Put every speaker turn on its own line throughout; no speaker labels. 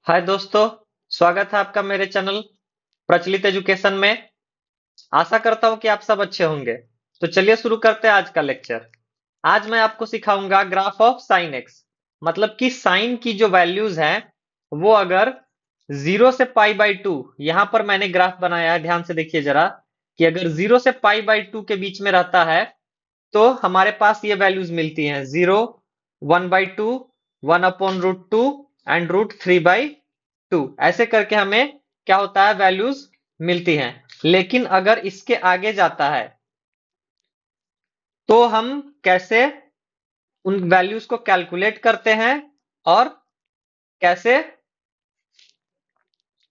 हाय दोस्तों। स्वागत है आपका मेरे चैनल प्रचलित एजुकेशन में। आशा करता हूं कि आप सब अच्छे होंगे। तो चलिए शुरू करते हैं आज का लेक्चर। आज मैं आपको सिखाऊंगा ग्राफ ऑफ साइन एक्स। मतलब कि साइन की जो वैल्यूज हैं वो अगर 0 से π/2, यहां पर मैंने ग्राफ बनाया है, ध्यान से देखिए जरा, कि अगर 0 से π/2 के बीच में रहता है तो हमारे पास ये वैल्यूज मिलती हैं 0, 1/2, 1/√2 एंड √3/2। ऐसे करके हमें क्या होता है, वैल्यूज मिलती हैं। लेकिन अगर इसके आगे जाता है तो हम कैसे उन वैल्यूज को कैलकुलेट करते हैं और कैसे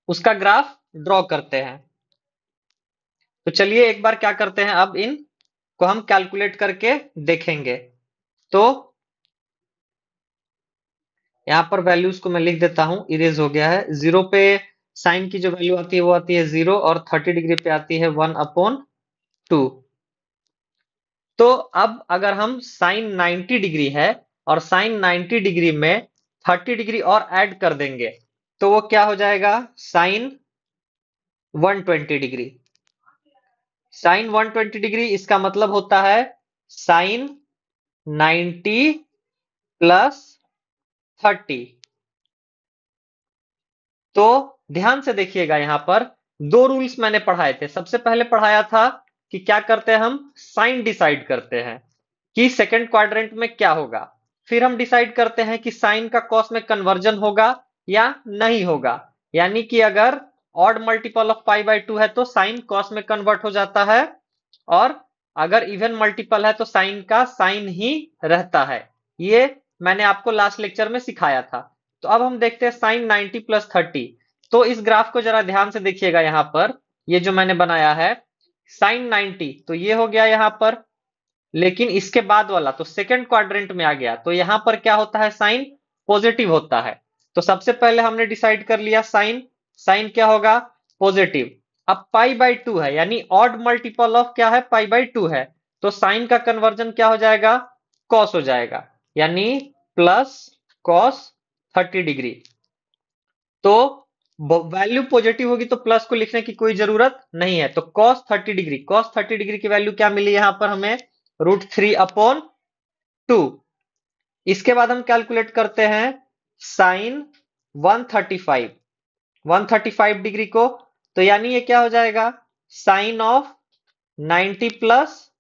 उसका ग्राफ ड्रॉ करते हैं। तो चलिए एक बार क्या करते हैं, अब इन को हम कैलकुलेट करके देखेंगे। तो यहाँ पर वैल्यूज को मैं लिख देता हूं, इरेज हो गया है। 0 पे साइन की जो वैल्यू आती है वो आती है 0 और 30 डिग्री पे आती है 1/2। तो अब अगर हम साइन 90 डिग्री है और साइन 90 डिग्री में 30 डिग्री और ऐड कर देंगे तो वो क्या हो जाएगा, साइन 120 डिग्री। साइन 120 डिग्री इसका मतलब होता है साइन 90 प्लस 30। तो ध्यान से देखिएगा, यहां पर दो रूल्स मैंने पढ़ाए थे। सबसे पहले पढ़ाया था कि क्या करते हैं, हम साइन डिसाइड करते हैं कि सेकंड क्वाड्रेंट में क्या होगा। फिर हम डिसाइड करते हैं कि साइन का कॉस में कन्वर्जन होगा या नहीं होगा। यानी कि अगर ऑड मल्टीपल ऑफ π/2 है तो साइन कॉस में कन्वर्ट हो जाता है, और अगर इवन मल्टीपल है तो साइन का साइन ही रहता है। ये मैंने आपको लास्ट लेक्चर में सिखाया था। तो अब हम देखते हैं साइन 90 प्लस 30। तो इस ग्राफ को जरा ध्यान से देखिएगा, यहां पर ये जो मैंने बनाया है साइन 90, तो ये हो गया यहां पर। लेकिन इसके बाद वाला तो सेकंड क्वाड्रेंट में आ गया, तो यहां पर क्या होता है, साइन पॉजिटिव होता है। तो सबसे पहले हमने डिसाइड कर लिया साइन, साइन क्या होगा, पॉजिटिव। अब π/2 है, यानी ऑड मल्टीपल ऑफ क्या है, π/2 है। तो साइन का कन्वर्जन क्या हो जाएगा, कॉस हो जाएगा, यानी प्लस कॉस 30 डिग्री। तो वैल्यू पॉजिटिव होगी तो प्लस को लिखने की कोई जरूरत नहीं है। तो cos 30 डिग्री, cos 30 डिग्री की वैल्यू क्या मिली यहां पर हमें, √3/2। इसके बाद हम कैलकुलेट करते हैं साइन 135, 135 डिग्री को। तो यानी ये क्या हो जाएगा, sine of 90 plus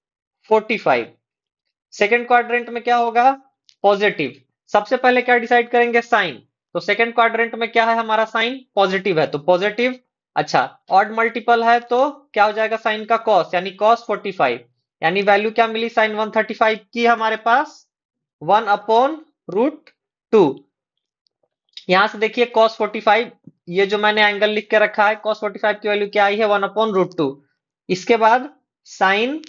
45। Second quadrant में क्या होगा, पॉजिटिव। सबसे पहले क्या डिसाइड करेंगे, साइन। तो सेकेंड क्वाड्रेंट में क्या है हमारा, साइन पॉजिटिव है तो पॉजिटिव। अच्छा, ऑड मल्टीपल है तो क्या हो जाएगा, साइन का कॉस, यानी कॉस 45। यानी वैल्यू क्या मिली साइन 135 की हमारे पास, 1/√2। यहां से देखिए cos 45, ये जो मैंने एंगल लिख के रखा है, cos 45 की वैल्यू क्या आई है, 1/√2। इसके बाद साइन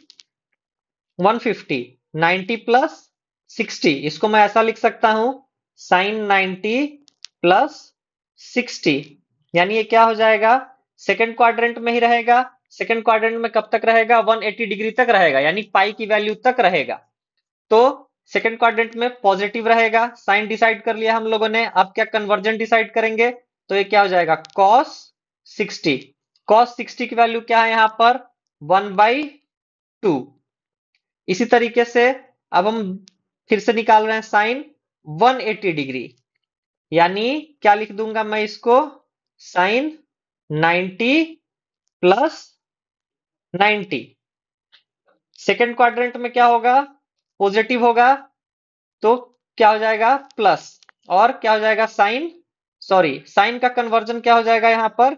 150, 90 प्लस 60, इसको मैं ऐसा लिख सकता हूं, साइन 90 प्लस 60। यानी ये क्या हो जाएगा, सेकंड क्वाड्रेंट में ही रहेगा। सेकंड क्वाड्रेंट में कब तक रहेगा, 180 डिग्री तक रहेगा, यानी पाई की वैल्यू तक रहेगा। तो सेकंड क्वाड्रेंट में पॉजिटिव रहेगा। साइन डिसाइड कर लिया हम लोगों ने, अब क्या कन्वर्जन डिसाइड करेंगे। तो ये क्या हो जाएगा, कॉस 60। कॉस 60 की वैल्यू क्या है यहां पर, 1/2। इसी तरीके से अब हम फिर से निकाल रहे हैं साइन 180 डिग्री, यानी क्या लिख दूंगा मैं इसको, साइन 90 प्लस 90। सेकेंड क्वाड्रेंट में क्या होगा, पॉजिटिव होगा, तो क्या हो जाएगा, प्लस। और क्या हो जाएगा, साइन, सॉरी, साइन का कन्वर्जन क्या हो जाएगा यहां पर,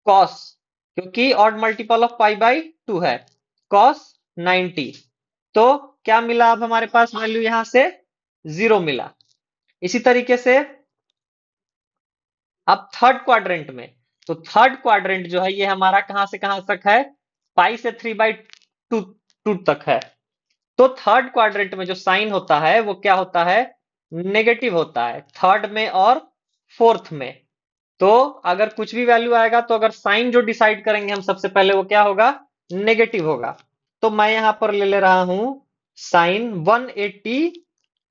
कॉस, क्योंकि ऑड मल्टीपल ऑफ π/2 है, कॉस 90। तो क्या मिला अब हमारे पास वैल्यू, यहां से 0 मिला। इसी तरीके से अब थर्ड क्वाड्रेंट में, तो थर्ड क्वाड्रेंट जो है ये हमारा कहां से कहां तक है, पाई से 3/2 तक है। तो थर्ड क्वाड्रेंट में जो साइन होता है वो क्या होता है, नेगेटिव होता है, थर्ड में और फोर्थ में। तो अगर कुछ भी वैल्यू आएगा तो अगर साइन जो डिसाइड करेंगे हम सबसे पहले वो क्या होगा, नेगेटिव होगा। तो मैं यहां पर ले रहा हूं साइन 180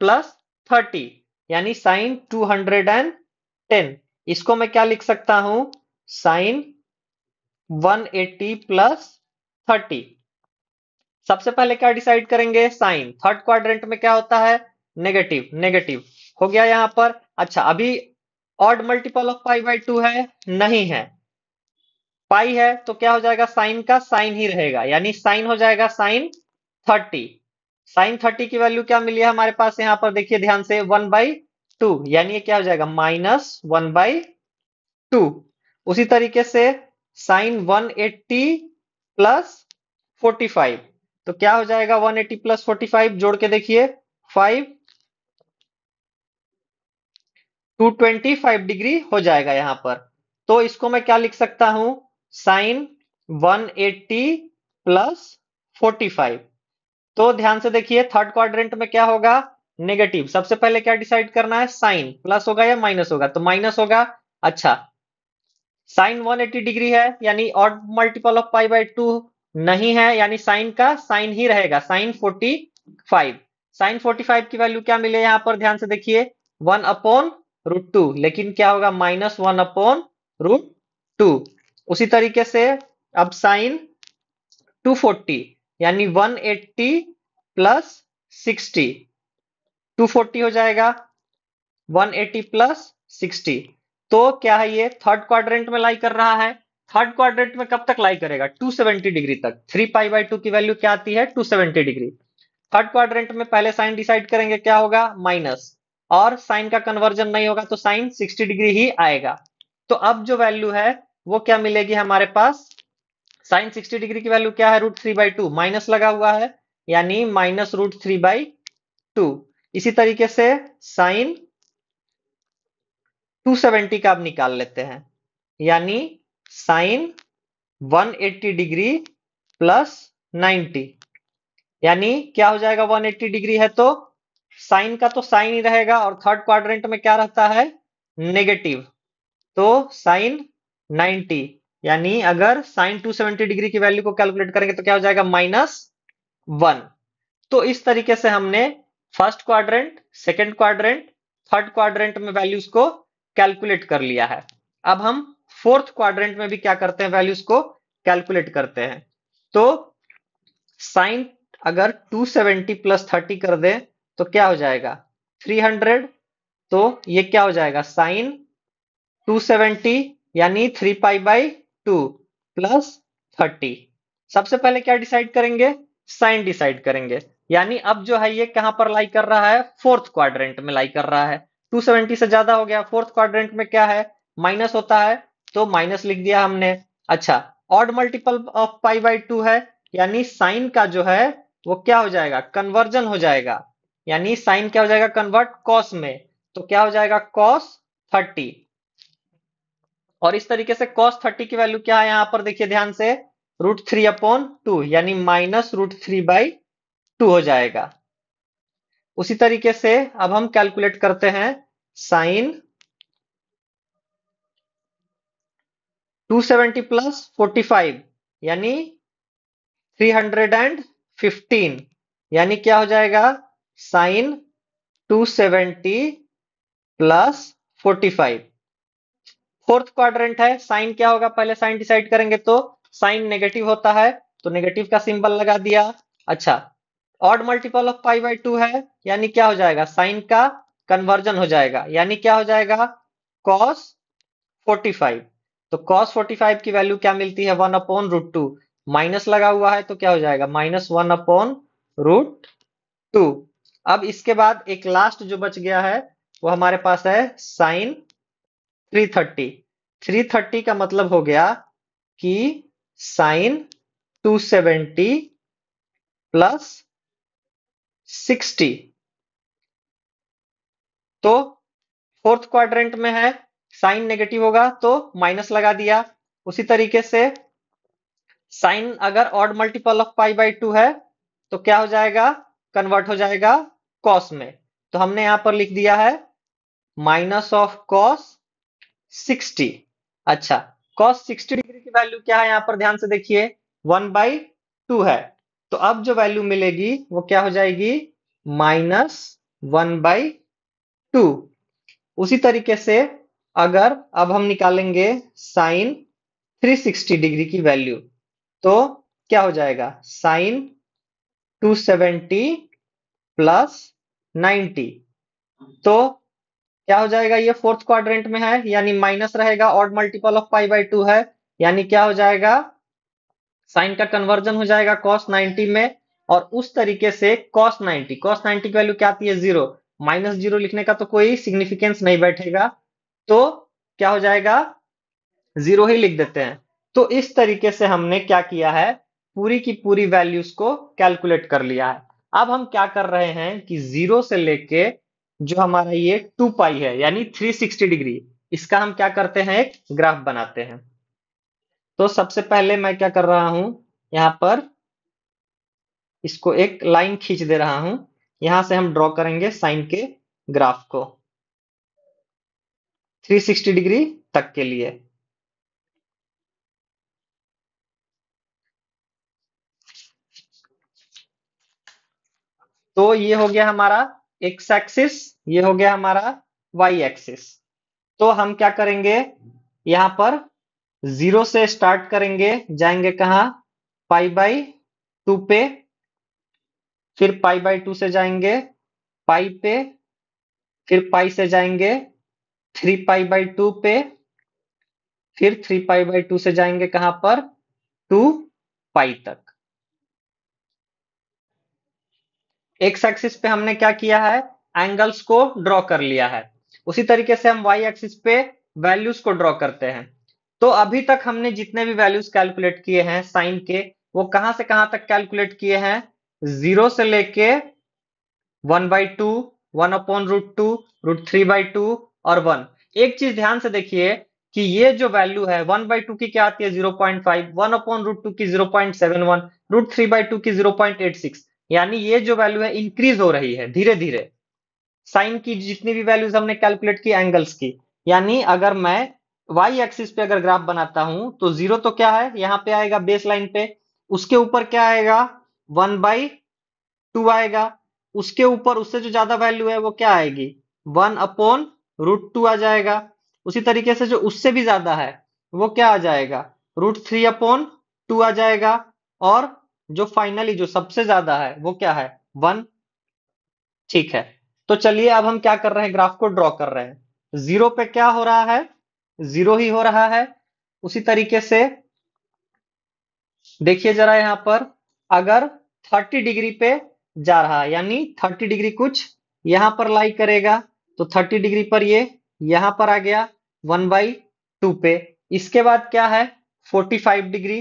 प्लस 30, यानी साइन 210। इसको मैं क्या लिख सकता हूं, साइन 180 प्लस 30। सबसे पहले क्या डिसाइड करेंगे, साइन थर्ड क्वाड्रेंट में क्या होता है, नेगेटिव, नेगेटिव हो गया यहां पर। अच्छा अभी odd multiple of pi by 2 है, नहीं है, पाई है तो क्या हो जाएगा, साइन का साइन ही रहेगा, यानी साइन हो जाएगा साइन 30। साइन 30 की वैल्यू क्या मिली है हमारे पास, यहां पर देखिए ध्यान से 1/2, यानी ये क्या हो जाएगा -1/2। उसी तरीके से साइन 180 प्लस 45, तो क्या हो जाएगा 180 प्लस 45 जोड़ के देखिए 5, 225 डिग्री हो जाएगा यहां पर। तो इसको मैं क्या लिख सकता हूं, साइन 180 प्लस 45। तो ध्यान से देखिए थर्ड क्वाड्रेंट में क्या होगा, नेगेटिव। सबसे पहले क्या डिसाइड करना है, साइन प्लस होगा या माइनस होगा, तो माइनस होगा। अच्छा साइन 180 डिग्री है, यानी odd multiple of pi by 2 नहीं है, यानी साइन का साइन ही रहेगा, साइन 45। साइन 45 की वैल्यू क्या मिले यहां पर, ध्यान से देखिए 1/√2, लेकिन क्या होगा -1/√2। उसी तरीके से अब साइन 240, यानी 180 प्लस 60, 240 हो जाएगा 180 प्लस 60। तो क्या है, ये थर्ड क्वाड्रेंट में लाई कर रहा है। थर्ड क्वाड्रेंट में कब तक लाई करेगा, 270 डिग्री तक। 3π/2 की वैल्यू क्या आती है, 270 डिग्री। थर्ड क्वाड्रेंट में पहले साइन डिसाइड करेंगे, क्या होगा माइनस, और साइन का कन्वर्जन नहीं होगा तो साइन 60 डिग्री ही आएगा। तो अब जो वैल्यू है वो क्या मिलेगी हमारे पास, साइन 60 डिग्री की वैल्यू क्या है, √3/2, माइनस लगा हुआ है, यानी -√3/2। इसी तरीके से साइन 270 का अब निकाल लेते हैं, यानी साइन 180 डिग्री प्लस 90, यानी क्या हो जाएगा, 180 डिग्री है तो साइन का तो साइन ही रहेगा, और थर्ड क्वाड्रेंट में क्या रहता है, नेगेटिव, तो साइन 90, यानी अगर साइन 270 डिग्री की वैल्यू को कैलकुलेट करेंगे तो क्या हो जाएगा -1। तो इस तरीके से हमने first quadrant, second quadrant, third quadrant में वैल्यूज को कैलकुलेट कर लिया है। अब हम फोर्थ क्वाड्रेंट में भी क्या करते हैं, वैल्यूज को कैलकुलेट करते हैं। तो साइन अगर 270 प्लस 30 कर दें तो क्या हो जाएगा 300। तो ये क्या हो जाएगा, साइन 270 यानी 3π/2 प्लस 30। सबसे पहले क्या डिसाइड करेंगे, साइन डिसाइड करेंगे, यानी अब जो है ये कहां पर लाई कर रहा है, फोर्थ क्वाड्रेंट में लाई कर रहा है। 270 से ज्यादा हो गया, फोर्थ क्वाड्रेंट में क्या है, माइनस होता है, तो माइनस लिख दिया हमने। अच्छा ऑड मल्टीपल ऑफ π/2 है, यानी साइन का जो है वो क्या हो जाएगा, कन्वर्जन हो जाएगा, यानी साइन क्या हो जाएगा, कन्वर्ट कॉस में, तो क्या हो जाएगा cos 30। और इस तरीके से cos 30 की वैल्यू क्या है, यहां पर देखिए ध्यान से √3/2, यानी -√3/2 हो जाएगा। उसी तरीके से अब हम कैलकुलेट करते हैं साइन 270 प्लस 45, यानी 315, यानी क्या हो जाएगा साइन 270 प्लस 45। फोर्थ क्वाड्रेंट है, साइन क्या होगा, पहले साइन डिसाइड करेंगे, तो साइन नेगेटिव होता है तो नेगेटिव का सिंबल लगा दिया। अच्छा ऑड मल्टीपल ऑफ π/2 है, यानी क्या हो जाएगा, साइन का कन्वर्जन हो जाएगा, यानी क्या हो जाएगा cos 45। तो cos 45 की वैल्यू क्या मिलती है, 1/√2, माइनस लगा हुआ है तो क्या हो जाएगा -1/√2। अब इसके बाद एक लास्ट जो बच गया है वो हमारे पास है साइन 330। 330 का मतलब हो गया कि साइन 270 प्लस 60। तो फोर्थ क्वाड्रेंट में है, साइन नेगेटिव होगा तो माइनस लगा दिया। उसी तरीके से साइन अगर ऑड मल्टीपल ऑफ π/2 है तो क्या हो जाएगा, कन्वर्ट हो जाएगा कॉस में, तो हमने यहां पर लिख दिया है -cos 60। अच्छा cos 60 डिग्री की वैल्यू क्या है, यहां पर ध्यान से देखिए 1/2 है, तो अब जो वैल्यू मिलेगी वो क्या हो जाएगी -1/2। उसी तरीके से अगर अब हम निकालेंगे साइन 360 डिग्री की वैल्यू, तो क्या हो जाएगा? साइन 270 प्लस 90, तो क्या हो जाएगा? ये फोर्थ क्वाड्रेंट में है, यानी माइनस रहेगा, odd multiple of pi by 2 है, यानी क्या हो जाएगा? साइन का कन्वर्जन हो जाएगा cos 90 में, और उस तरीके से cos 90 की वैल्यू क्या आती है? 0। माइनस 0 लिखने का तो कोई सिग्निफिकेंस नहीं बैठेगा, तो क्या हो जाएगा? 0 ही लिख देते हैं। तो इस तरीके से हमने क्या किया है? पूरी की पूरी वैल्यूज को कैलकुलेट कर लिया है। अब हम क्या कर रहे हैं कि 0 से लेके जो हमारा ये 2 पाई है, यानी 360 डिग्री, इसका हम क्या करते हैं? एक ग्राफ बनाते हैं। तो सबसे पहले मैं क्या कर रहा हूं, यहां पर इसको एक लाइन खींच दे रहा हूं। यहां से हम ड्रॉ करेंगे साइन के ग्राफ को 360 डिग्री तक के लिए। तो ये हो गया हमारा एक्स एक्सिस, ये हो गया हमारा वाई एक्सिस। तो हम क्या करेंगे, यहां पर 0 से स्टार्ट करेंगे, जाएंगे कहां? पाई बाई 2 पे, फिर पाई बाई 2 से जाएंगे पाई पे, फिर पाई से जाएंगे 3 पाई बाई 2 पे, फिर 3 पाई बाई 2 से जाएंगे कहां पर? 2 पाई तक। एक्स एक्सिस पे हमने क्या किया है? एंगल्स को ड्रॉ कर लिया है। उसी तरीके से हम वाई एक्सिस पे वैल्यूज को ड्रॉ करते हैं। तो अभी तक हमने जितने भी वैल्यूज कैलकुलेट किए हैं साइन के, वो कहां से कहां तक कैलकुलेट किए हैं? 0 से लेके 1/2, 1/√2, √3/2 और 1। एक चीज ध्यान से देखिए कि ये जो वैल्यू है 1/2 की क्या आती है? 0.5, 1/√2 की 0.71, √3/2 की 0.86, यानी ये जो वैल्यू है इंक्रीज हो रही है धीरे धीरे। साइन की जितनी भी वैल्यूज हमने कैलकुलेट की एंगल्स की, यानी अगर मैं वाई एक्सिस पे अगर ग्राफ बनाता हूं तो 0 तो क्या है? यहां पे आएगा बेस लाइन पे, उसके ऊपर क्या आएगा? 1/2 आएगा, उसके ऊपर उससे जो ज्यादा वैल्यू है वो क्या आएगी? 1/√2 आ जाएगा। उसी तरीके से जो उससे भी ज्यादा है वो क्या आ जाएगा? √3/2 आ जाएगा। और जो फाइनली जो सबसे ज्यादा है वो क्या है? 1। ठीक है, तो चलिए अब हम क्या कर रहे हैं? ग्राफ को ड्रॉ कर रहे हैं। 0 पे क्या हो रहा है? 0 ही हो रहा है। उसी तरीके से देखिए जरा यहां पर, अगर 30 डिग्री पे जा रहा है, यानी 30 डिग्री कुछ यहां पर लाई करेगा, तो 30 डिग्री पर ये यहां पर आ गया 1/2 पे। इसके बाद क्या है? 45 डिग्री।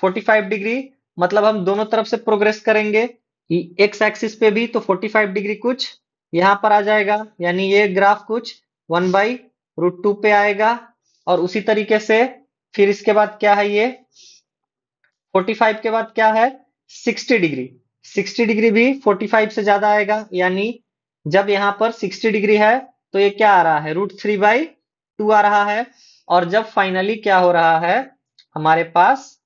45 डिग्री मतलब हम दोनों तरफ से प्रोग्रेस करेंगे, एक्स एक्सिस पे भी, तो 45 डिग्री कुछ यहां पर आ जाएगा, यानी ये ग्राफ कुछ 1/√2 पे आएगा। और उसी तरीके से फिर इसके बाद क्या है? ये 45 के बाद क्या है? 60 डिग्री। 60 डिग्री भी 45 से ज्यादा आएगा, यानी जब यहां पर 60 डिग्री है तो ये क्या आ रहा है? √3/2 आ रहा है। और जब फाइनली क्या हो रहा है, हमारे पास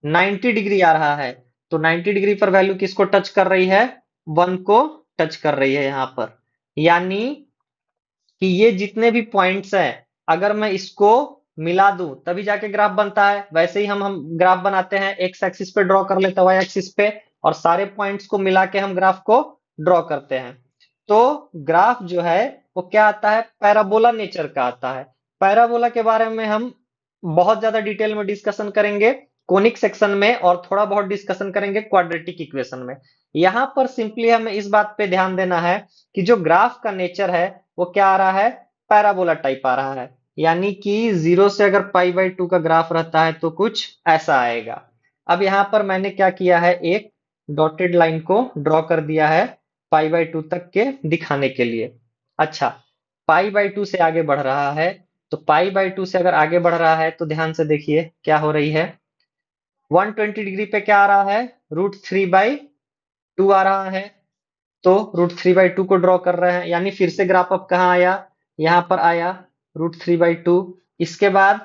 90 डिग्री आ रहा है, तो 90 डिग्री पर वैल्यू किसको टच कर रही है? 1 को टच कर रही है यहां पर। यानी कि ये जितने भी पॉइंट्स हैं, अगर मैं इसको मिला दूं तभी जाके ग्राफ बनता है। वैसे ही हम ग्राफ बनाते हैं, एक्स एक्सिस पे ड्रॉ कर लेते हैं, वाई एक्सिस पे, और सारे पॉइंट्स को मिला के हम ग्राफ को ड्रॉ करते हैं। तो ग्राफ जो है वो क्या आता है? पैराबोला नेचर का आता है। पैराबोला के बारे में हम बहुत ज्यादा डिटेल में डिस्कशन करेंगे कोनिक सेक्शन में, और थोड़ा बहुत डिस्कशन करेंगे क्वाड्रेटिक इक्वेशन में। यहां पर सिंपली हमें इस बात पे ध्यान देना है कि जो ग्राफ का नेचर है वो क्या आ रहा है? पैराबोला टाइप आ रहा है, यानी कि 0 से अगर π/2 का ग्राफ रहता है तो कुछ ऐसा आएगा। अब यहां पर मैंने क्या किया है? एक डॉटेड लाइन को ड्रॉ कर दिया है π/2 तक के दिखाने के लिए। अच्छा, π/2 से आगे बढ़ रहा है, तो π/2 से अगर आगे बढ़ रहा है तो ध्यान से देखिए क्या हो रही है। 120 डिग्री पे क्या आ रहा है? √3/2 आ रहा है, तो √3/2 को ड्रॉ कर रहे हैं, यानी फिर से ग्राफ अब कहाँ आया? यहां पर आया √3/2। इसके बाद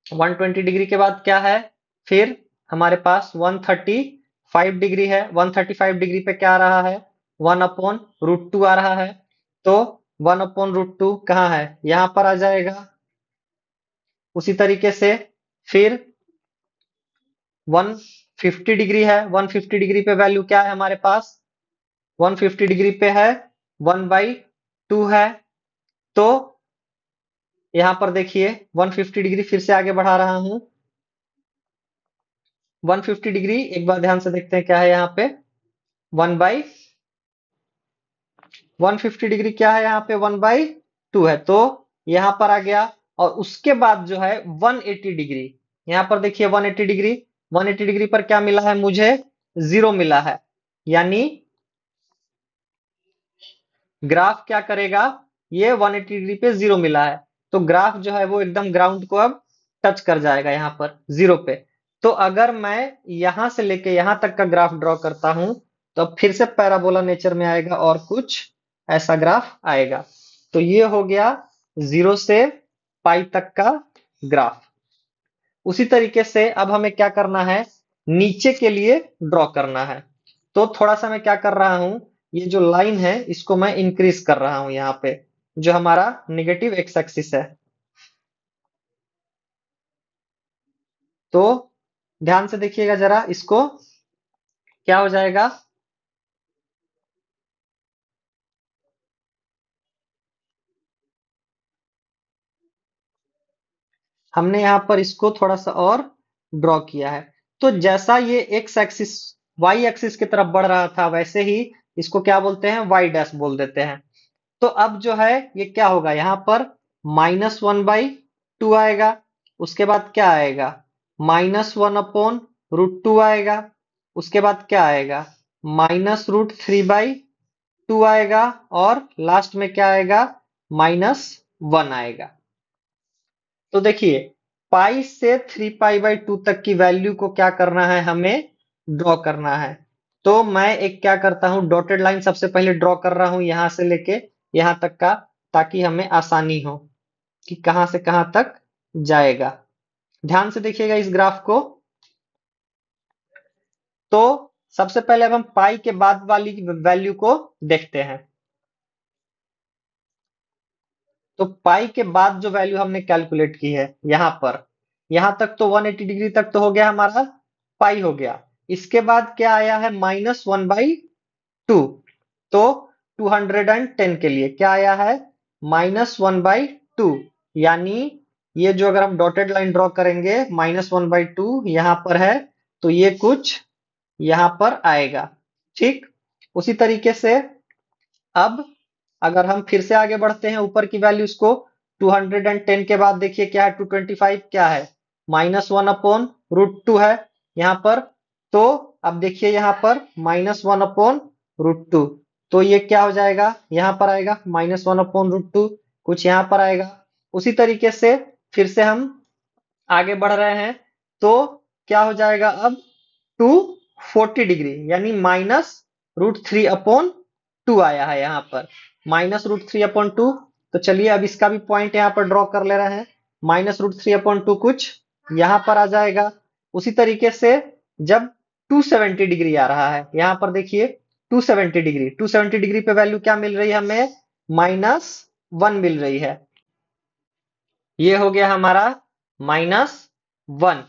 120 डिग्री के बाद क्या है? फिर हमारे पास 135 डिग्री है। 135 डिग्री पे क्या आ रहा है? 1/√2 आ रहा है, तो 1/√2 कहाँ है? यहां पर आ जाएगा। उसी तरीके से फिर 150 डिग्री है, 150 डिग्री पे वैल्यू क्या है हमारे पास, 150 डिग्री पे है 1/2 है। तो यहां पर देखिए 150 डिग्री फिर से आगे बढ़ा रहा हूं, 150 डिग्री एक बार ध्यान से देखते हैं क्या है यहाँ पे, 1/150 डिग्री क्या है यहाँ पे, 1/2 है। तो यहां पर आ गया। और उसके बाद जो है 180 डिग्री, यहां पर देखिए 180 डिग्री, 180 डिग्री पर क्या मिला है मुझे, 0 मिला है। यानी ग्राफ क्या करेगा, ये 180 डिग्री पे 0 मिला है, तो ग्राफ जो है वो एकदम ग्राउंड को अब टच कर जाएगा यहाँ पर 0 पे। तो अगर मैं यहां से लेके यहां तक का ग्राफ ड्रॉ करता हूं, तो अब फिर से पैराबोला नेचर में आएगा और कुछ ऐसा ग्राफ आएगा। तो ये हो गया 0 से पाई तक का ग्राफ। उसी तरीके से अब हमें क्या करना है, नीचे के लिए ड्रॉ करना है। तो थोड़ा सा मैं क्या कर रहा हूं, ये जो लाइन है इसको मैं इंक्रीज कर रहा हूं यहाँ पे, जो हमारा नेगेटिव एक्स एक्सिस है। तो ध्यान से देखिएगा जरा इसको, क्या हो जाएगा, हमने यहाँ पर इसको थोड़ा सा और ड्रॉ किया है। तो जैसा ये एक्स एक्सिस वाई एक्सिस की तरफ बढ़ रहा था, वैसे ही इसको क्या बोलते हैं, वाई डैश बोल देते हैं। तो अब जो है ये क्या होगा, यहाँ पर -1/2 आएगा। उसके बाद क्या आएगा, -1/√2 आएगा। उसके बाद क्या आएगा, -√3/2 आएगा। और लास्ट में क्या आएगा, -1 आएगा। तो देखिए पाई से 3π/2 तक की वैल्यू को क्या करना है, हमें ड्रॉ करना है। तो मैं एक क्या करता हूं, डॉटेड लाइन सबसे पहले ड्रॉ कर रहा हूं यहां से लेके यहां तक का, ताकि हमें आसानी हो कि कहां से कहां तक जाएगा। ध्यान से देखिएगा इस ग्राफ को। तो सबसे पहले अब हम पाई के बाद वाली वैल्यू को देखते हैं। तो पाई के बाद जो वैल्यू हमने कैलकुलेट की है यहां पर, यहां तक तो 180 डिग्री तक तो हो गया हमारा, पाई हो गया। इसके बाद क्या आया है, -1/2। तो 210 के लिए क्या आया है, -1/2। यानी ये जो अगर हम डॉटेड लाइन ड्रॉ करेंगे, -1/2 यहां पर है, तो ये कुछ यहां पर आएगा। ठीक उसी तरीके से अब अगर हम फिर से आगे बढ़ते हैं ऊपर की वैल्यूज को, 210 के बाद देखिए क्या है, 225 क्या है, -1/√2 है यहाँ पर। तो अब देखिए यहाँ पर -1/√2, तो ये क्या हो जाएगा, यहाँ पर आएगा -1/√2, कुछ यहाँ पर आएगा। उसी तरीके से फिर से हम आगे बढ़ रहे हैं, तो क्या हो जाएगा अब, 240 डिग्री यानी -√3/2 आया है यहाँ पर, -√3/2। तो चलिए अब इसका भी पॉइंट यहाँ पर ड्रॉ कर ले रहे हैं, -√3/2 कुछ यहाँ पर आ जाएगा। उसी तरीके से जब 270 डिग्री आ रहा है, यहाँ पर देखिए 270 डिग्री पे वैल्यू क्या मिल रही है हमें, -1 मिल रही है। ये हो गया हमारा -1।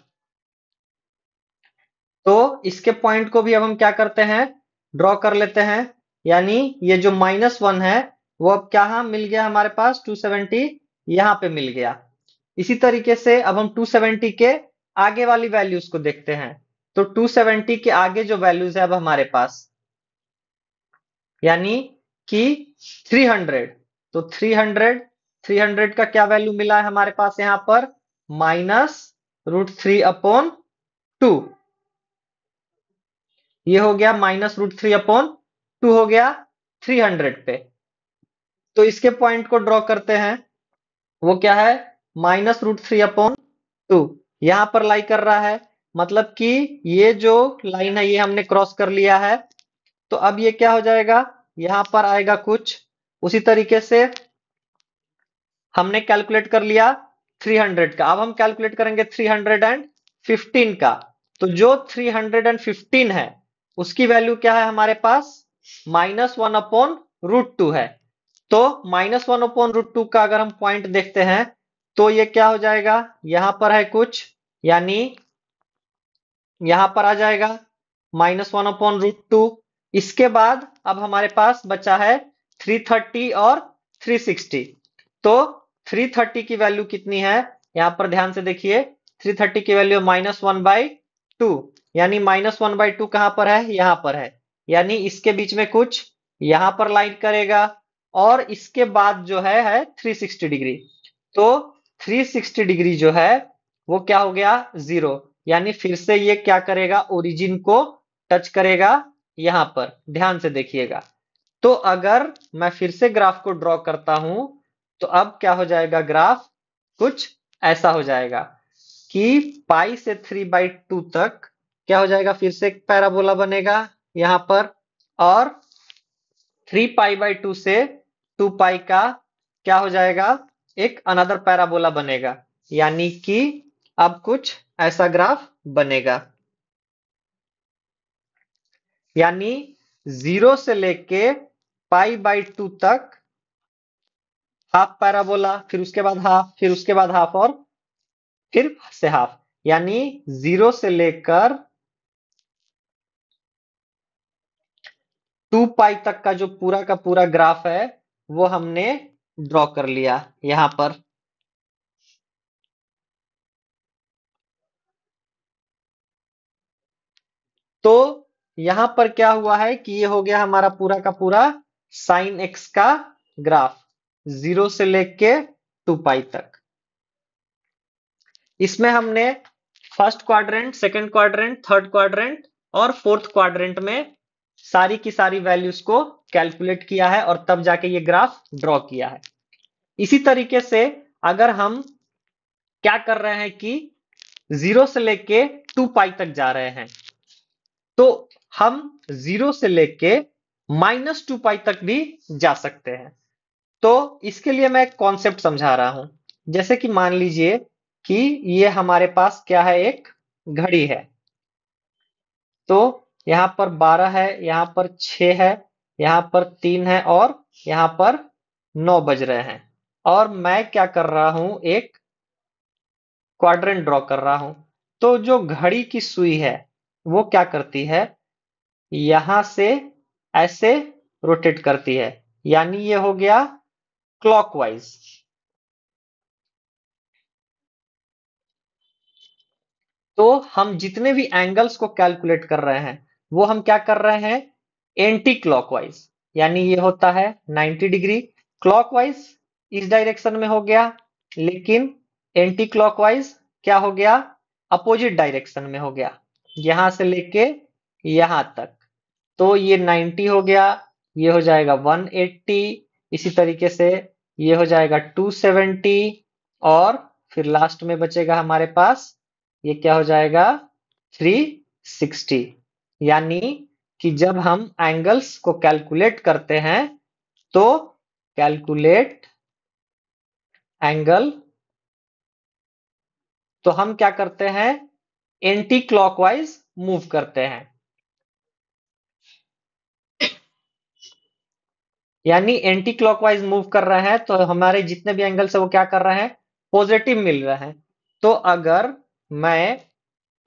तो इसके पॉइंट को भी अब हम क्या करते हैं, ड्रॉ कर लेते हैं। यानी ये जो -1 है वो अब क्या मिल गया हमारे पास, 270 यहाँ पे मिल गया। इसी तरीके से अब हम 270 के आगे वाली वैल्यूज को देखते हैं। तो 270 के आगे जो वैल्यूज है अब हमारे पास, यानी कि 300। तो 300 का क्या वैल्यू मिला है हमारे पास यहाँ पर, -√3/2। ये हो गया -√3/2 हो गया 300 पे। तो इसके पॉइंट को ड्रॉ करते हैं, वो क्या है, -√3/2 यहां पर लाई कर रहा है। मतलब कि ये जो लाइन है ये हमने क्रॉस कर लिया है। तो अब ये क्या हो जाएगा, यहां पर आएगा कुछ। उसी तरीके से हमने कैलकुलेट कर लिया 300 का, अब हम कैलकुलेट करेंगे 315 का। तो जो 315 है उसकी वैल्यू क्या है हमारे पास, -1/√2 है। तो -1/√2 का अगर हम पॉइंट देखते हैं, तो ये क्या हो जाएगा, यहां पर है कुछ, यानी यहां पर आ जाएगा -1/√2। इसके बाद अब हमारे पास बचा है 330 और 360। तो 330 की वैल्यू कितनी है, यहां पर ध्यान से देखिए, 330 की वैल्यू -1/2, यानी -1/2 कहां पर है, यहां पर है, यानी इसके बीच में कुछ यहां पर लाइन करेगा, और इसके बाद जो है 360 डिग्री। तो 360 डिग्री जो है वो क्या हो गया, 0, यानी फिर से ये क्या करेगा, ओरिजिन को टच करेगा यहां पर, ध्यान से देखिएगा। तो अगर मैं फिर से ग्राफ को ड्रॉ करता हूं, तो अब क्या हो जाएगा, ग्राफ कुछ ऐसा हो जाएगा कि पाई से 3/2 तक क्या हो जाएगा, फिर से एक पैराबोला बनेगा यहां पर, और 3π/2 से 2π का क्या हो जाएगा, एक अनदर पैराबोला बनेगा, यानी कि अब कुछ ऐसा ग्राफ बनेगा। यानी 0 से लेके π/2 तक हाफ पैराबोला, फिर उसके बाद हाफ, फिर उसके बाद हाफ, और फिर से हाफ, यानी 0 से लेकर 2π तक का जो पूरा का पूरा ग्राफ है वो हमने ड्रॉ कर लिया यहां पर। तो यहां पर क्या हुआ है कि ये हो गया हमारा पूरा का पूरा साइन एक्स का ग्राफ, 0 से लेके 2π तक। इसमें हमने first quadrant, second quadrant, third quadrant और फोर्थ क्वाड्रेंट में सारी की सारी वैल्यूज को कैलकुलेट किया है, और तब जाके ये ग्राफ ड्रॉ किया है। इसी तरीके से अगर हम क्या कर रहे हैं कि 0 से लेके 2π तक जा रहे हैं, तो हम 0 से लेके -2π तक भी जा सकते हैं। तो इसके लिए मैं एक कॉन्सेप्ट समझा रहा हूं। जैसे कि मान लीजिए कि ये हमारे पास क्या है, एक घड़ी है। तो यहां पर 12 है, यहां पर 6 है, यहां पर 3 है, और यहां पर 9 बज रहे हैं। और मैं क्या कर रहा हूं, एक क्वाड्रेंट ड्रॉ कर रहा हूं। तो जो घड़ी की सुई है वो क्या करती है, यहां से ऐसे रोटेट करती है, यानी ये हो गया क्लॉकवाइज। तो हम जितने भी एंगल्स को कैलकुलेट कर रहे हैं वो हम क्या कर रहे हैं, एंटी क्लॉकवाइज, यानी ये होता है 90 डिग्री। क्लॉकवाइज इस डायरेक्शन में हो गया, लेकिन एंटी क्लॉकवाइज क्या हो गया, अपोजिट डायरेक्शन में हो गया, यहां से लेके यहां तक। तो ये 90 हो गया, ये हो जाएगा 180, इसी तरीके से ये हो जाएगा 270, और फिर लास्ट में बचेगा हमारे पास, ये क्या हो जाएगा, 360। यानी कि जब हम एंगल्स को कैलकुलेट करते हैं तो कैलकुलेट एंगल, तो हम क्या करते हैं, एंटी क्लॉकवाइज मूव करते हैं। यानी एंटी क्लॉकवाइज मूव कर रहे हैं, तो हमारे जितने भी एंगल्स है वो क्या कर रहे हैं, पॉजिटिव मिल रहे हैं। तो अगर मैं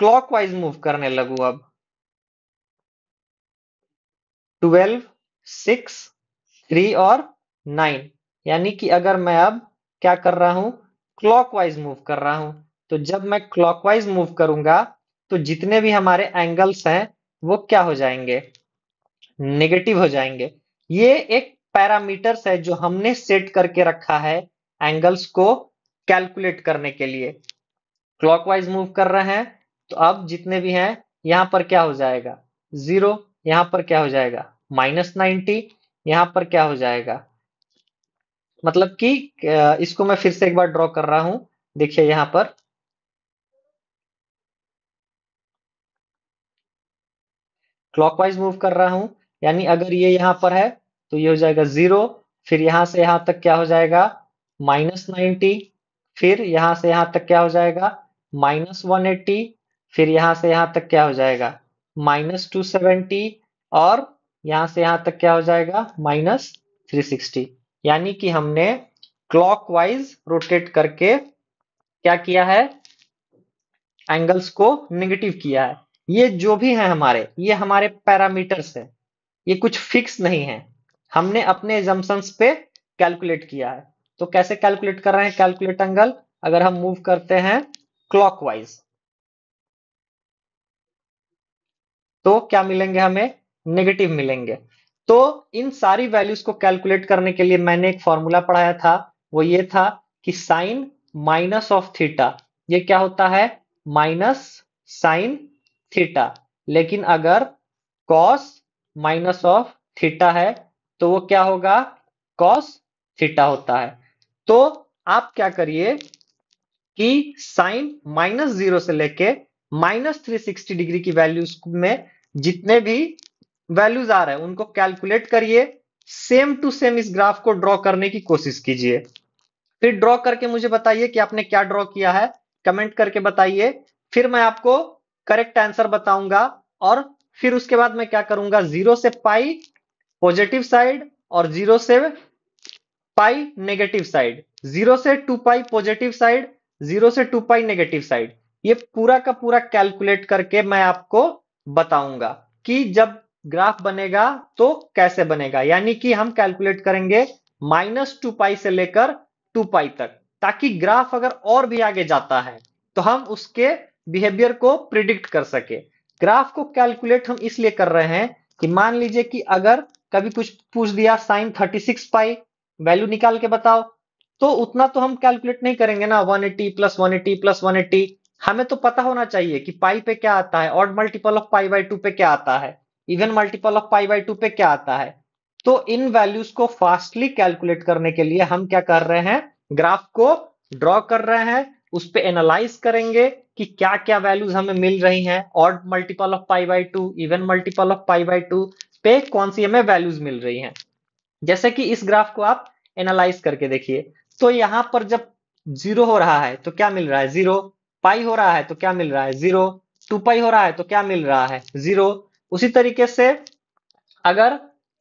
क्लॉकवाइज मूव करने लगूं अब, 12, 6, 3 और 9, यानी कि अगर मैं अब क्या कर रहा हूं, क्लॉकवाइज मूव कर रहा हूं, तो जब मैं क्लॉकवाइज मूव करूंगा तो जितने भी हमारे एंगल्स हैं वो क्या हो जाएंगे, नेगेटिव हो जाएंगे। ये एक पैरामीटर्स है जो हमने सेट करके रखा है एंगल्स को कैलकुलेट करने के लिए। क्लॉकवाइज मूव कर रहे हैं, तो अब जितने भी हैं यहां पर क्या हो जाएगा, 0, यहां पर क्या हो जाएगा, -90, यहां पर क्या हो जाएगा, मतलब कि इसको मैं फिर से एक बार ड्रॉ कर रहा हूं। देखिए यहां पर क्लॉकवाइज मूव कर रहा हूं, यानी अगर ये यहां पर है तो ये हो जाएगा 0, फिर यहां से यहां तक क्या हो जाएगा, -90, फिर यहां से यहां तक क्या हो जाएगा, -180, फिर यहां से यहां तक क्या हो जाएगा, -270, और यहां से यहां तक क्या हो जाएगा, -360। यानी कि हमने क्लॉकवाइज रोटेट करके क्या किया है, एंगल्स को नेगेटिव किया है। ये जो भी है हमारे, ये हमारे पैरामीटर्स है, ये कुछ फिक्स नहीं है, हमने अपने एजम्पशंस पे कैलकुलेट किया है। तो कैसे कैलकुलेट कर रहे हैं कैलकुलेट एंगल, अगर हम मूव करते हैं क्लॉकवाइज तो क्या मिलेंगे हमें, नेगेटिव मिलेंगे। तो इन सारी वैल्यूज को कैलकुलेट करने के लिए मैंने एक फॉर्मूला पढ़ाया था, वो ये था कि साइन माइनस ऑफ थीटा, ये क्या होता है, माइनस साइन थीटा। लेकिन अगर कॉस माइनस ऑफ थीटा है तो वो क्या होगा, कॉस थीटा होता है। तो आप क्या करिए कि साइन -0 से लेके -360 डिग्री की वैल्यूज में जितने भी वैल्यूज आ रहे हैं उनको कैलकुलेट करिए, सेम टू सेम इस ग्राफ को ड्रॉ करने की कोशिश कीजिए। फिर ड्रॉ करके मुझे बताइए कि आपने क्या ड्रॉ किया है, कमेंट करके बताइए। फिर मैं आपको करेक्ट आंसर बताऊंगा, और फिर उसके बाद मैं क्या करूंगा, 0 से पाई पॉजिटिव साइड और 0 से पाई नेगेटिव साइड, 0 से 2 पाई पॉजिटिव साइड, 0 से 2 पाई नेगेटिव साइड, ये पूरा का पूरा कैलकुलेट करके मैं आपको बताऊंगा कि जब ग्राफ बनेगा तो कैसे बनेगा। यानी कि हम कैलकुलेट करेंगे -2 पाई से लेकर 2 पाई तक, ताकि ग्राफ अगर और भी आगे जाता है तो हम उसके बिहेवियर को प्रिडिक्ट कर सके। ग्राफ को कैलकुलेट हम इसलिए कर रहे हैं कि मान लीजिए कि अगर कभी कुछ पूछ दिया साइन 36 पाई वैल्यू निकाल के बताओ, तो उतना तो हम कैलकुलेट नहीं करेंगे ना, 180 प्लस 180 प्लस 180। हमें तो पता होना चाहिए कि पाई पे क्या आता है, odd multiple of pi by 2 पे क्या आता है, even multiple of pi by 2 पे क्या आता है। तो इन वैल्यूज को फास्टली कैलकुलेट करने के लिए हम क्या कर रहे हैं, ग्राफ को ड्रॉ कर रहे हैं, उस पे एनालाइज करेंगे कि क्या क्या वैल्यूज हमें मिल रही हैं, odd multiple of pi by 2, even multiple of pi by 2 पे कौन सी हमें वैल्यूज मिल रही हैं। जैसे कि इस ग्राफ को आप एनालाइज करके देखिए, तो यहां पर जब 0 हो रहा है तो क्या मिल रहा है, 0। पाई हो रहा है तो क्या मिल रहा है, 0। 2 पाई हो रहा है तो क्या मिल रहा है, 0। उसी तरीके से अगर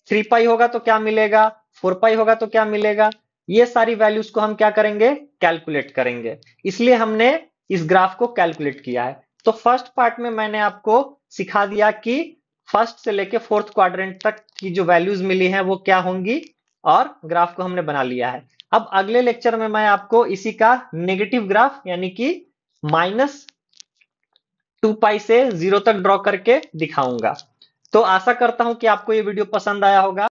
3 पाई होगा तो क्या मिलेगा, 4 पाई होगा तो क्या मिलेगा। ये सारी वैल्यूज को हम क्या करेंगे, कैलकुलेट करेंगे। इसलिए हमने इस ग्राफ को कैलकुलेट किया है। तो फर्स्ट पार्ट में मैंने आपको सिखा दिया कि फर्स्ट से लेके फोर्थ क्वाड्रेंट तक की जो वैल्यूज मिली हैं वो क्या होंगी, और ग्राफ को हमने बना लिया है। अब अगले लेक्चर में मैं आपको इसी का नेगेटिव ग्राफ यानी कि -2 पाई से 0 तक ड्रॉ करके दिखाऊंगा। तो आशा करता हूं कि आपको ये वीडियो पसंद आया होगा।